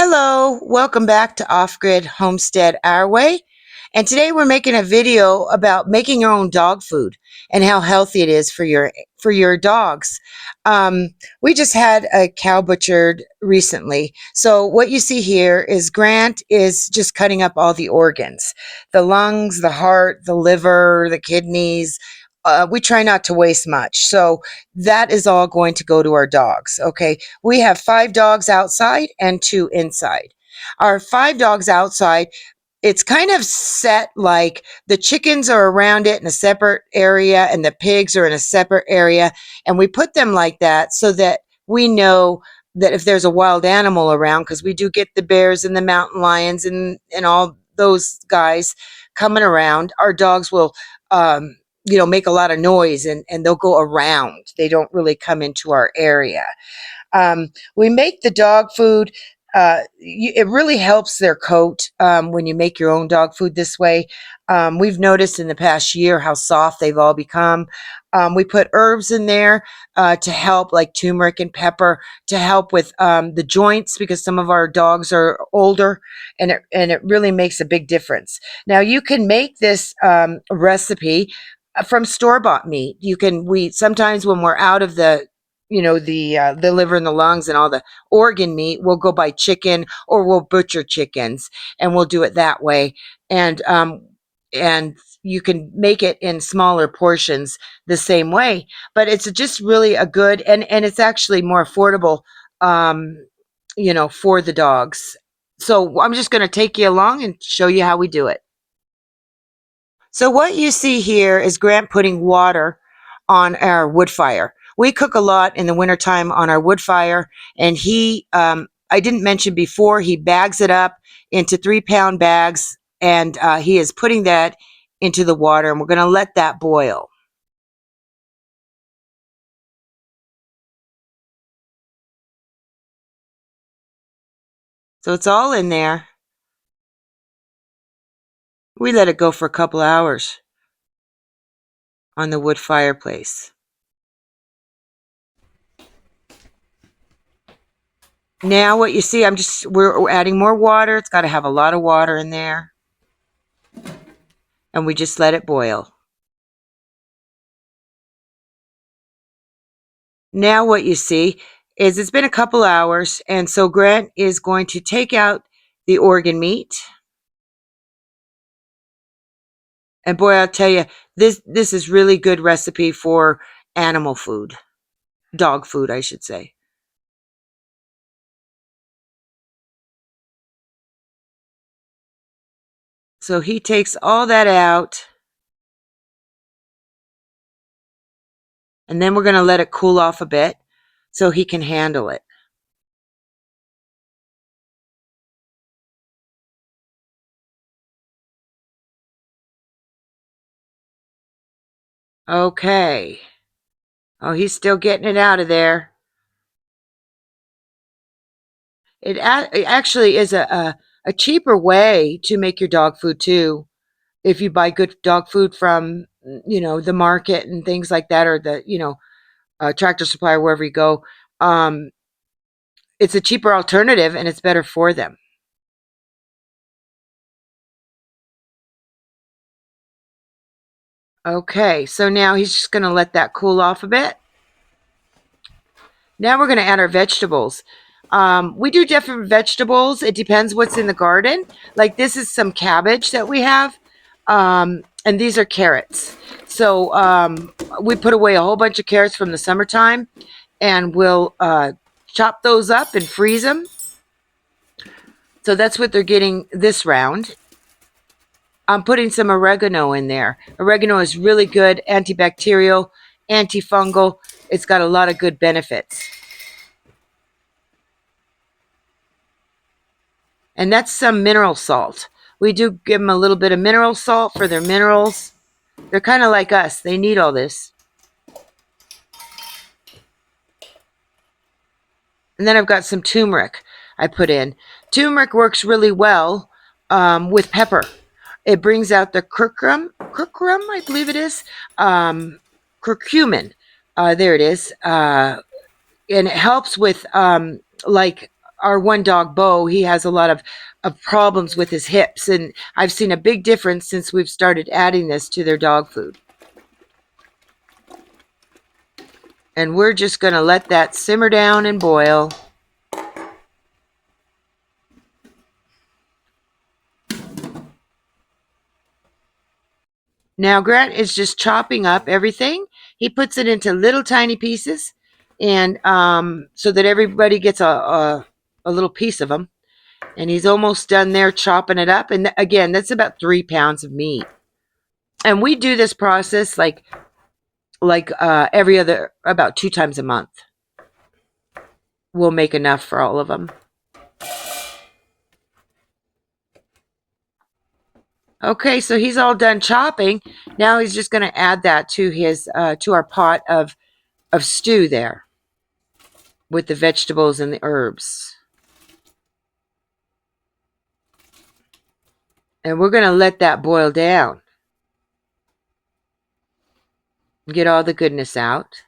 Hello, welcome back to Off-Grid Homestead Our Way. And today we're making a video about making your own dog food and how healthy it is for your dogs. We just had a cow butchered recently. So what you see here is Grant is just cutting up all the organs, the lungs, the heart, the liver, the kidneys. We try not to waste much. So that is all going to go to our dogs. Okay. We have 5 dogs outside and 2 inside. Our 5 dogs outside, it's kind of set like the chickens are around it in a separate area and the pigs are in a separate area. And we put them like that so that we know that if there's a wild animal around, because we do get the bears and the mountain lions and all those guys coming around, our dogs will, make a lot of noise and they'll go around. They don't really come into our area. We make the dog food. It really helps their coat when you make your own dog food this way. We've noticed in the past year how soft they've all become. We put herbs in there to help, like turmeric and pepper, to help with the joints, because some of our dogs are older, and it really makes a big difference. Now you can make this recipe from store-bought meat. We sometimes, when we're out of the liver and the lungs and all the organ meat, we'll go buy chicken, or we'll butcher chickens, and we'll do it that way. And you can make it in smaller portions the same way, but it's just really a good, and it's actually more affordable, for the dogs. So I'm just going to take you along and show you how we do it. So what you see here is Grant putting water on our wood fire. We cook a lot in the wintertime on our wood fire, and I didn't mention before, he bags it up into 3-pound bags, and he is putting that into the water, and we're going to let that boil. So it's all in there. We let it go for a couple hours on the wood fireplace. Now what you see, we're adding more water. It's got to have a lot of water in there. And we just let it boil. Now what you see is it's been a couple hours, and so Grant is going to take out the organ meat. And boy, I'll tell you, this is really good recipe for animal food. Dog food, I should say. So he takes all that out, and then we're going to let it cool off a bit so he can handle it. Okay. Oh, he's still getting it out of there. It actually is a cheaper way to make your dog food too. If you buy good dog food from, the market and things like that, or the, Tractor Supply, or wherever you go, it's a cheaper alternative and it's better for them. Okay, so now he's just going to let that cool off a bit. Now we're going to add our vegetables. We do different vegetables. It depends what's in the garden. Like this is some cabbage that we have, and these are carrots. So we put away a whole bunch of carrots from the summertime, and we'll chop those up and freeze them. So that's what they're getting this round. I'm putting some oregano in there. Oregano is really good, antibacterial, antifungal. It's got a lot of good benefits. And that's some mineral salt. We do give them a little bit of mineral salt for their minerals. They're kind of like us. They need all this. And then I've got some turmeric I put in. Turmeric works really well with pepper. It brings out the curcumin, I believe it is. Curcumin. There it is. And it helps with like our one dog, Bo, he has a lot of problems with his hips. And I've seen a big difference since we've started adding this to their dog food. And we're just going to let that simmer down and boil. Now Grant is just chopping up everything. He puts it into little tiny pieces, and so that everybody gets a little piece of them. And he's almost done there chopping it up. And again, that's about 3 pounds of meat. And we do this process like every other, about 2 times a month. We'll make enough for all of them. Okay, so he's all done chopping. Now he's just going to add that to his to our pot of stew there with the vegetables and the herbs. And we're going to let that boil down. Get all the goodness out.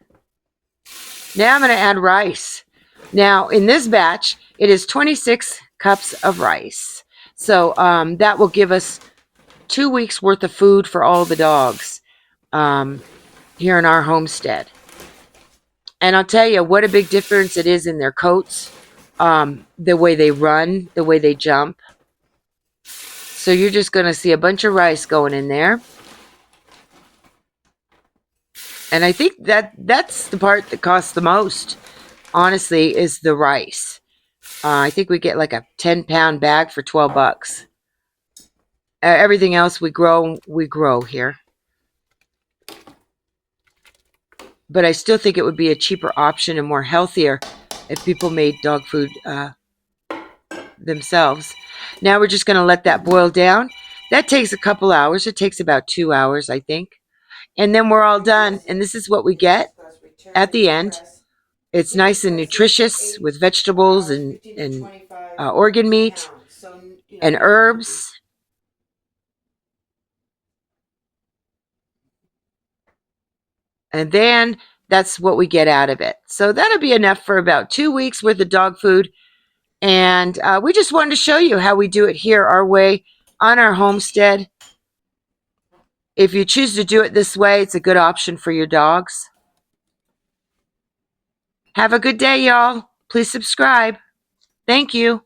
Now I'm going to add rice. Now in this batch, it is 26 cups of rice. So that will give us 2 weeks worth of food for all the dogs here in our homestead. And I'll tell you what a big difference it is in their coats, the way they run, the way they jump. So you're just going to see a bunch of rice going in there. And I think that's the part that costs the most, honestly, is the rice. I think we get like a 10-pound bag for $12. Everything else we grow here. But I still think it would be a cheaper option and more healthier if people made dog food themselves. Now we're just going to let that boil down. That takes a couple hours. It takes about 2 hours, I think. And then we're all done. And this is what we get at the end. It's nice and nutritious with vegetables and organ meat and herbs. And then that's what we get out of it. So that'll be enough for about 2 weeks worth of dog food. And we just wanted to show you how we do it here our way on our homestead. If you choose to do it this way, it's a good option for your dogs. Have a good day, y'all. Please subscribe. Thank you.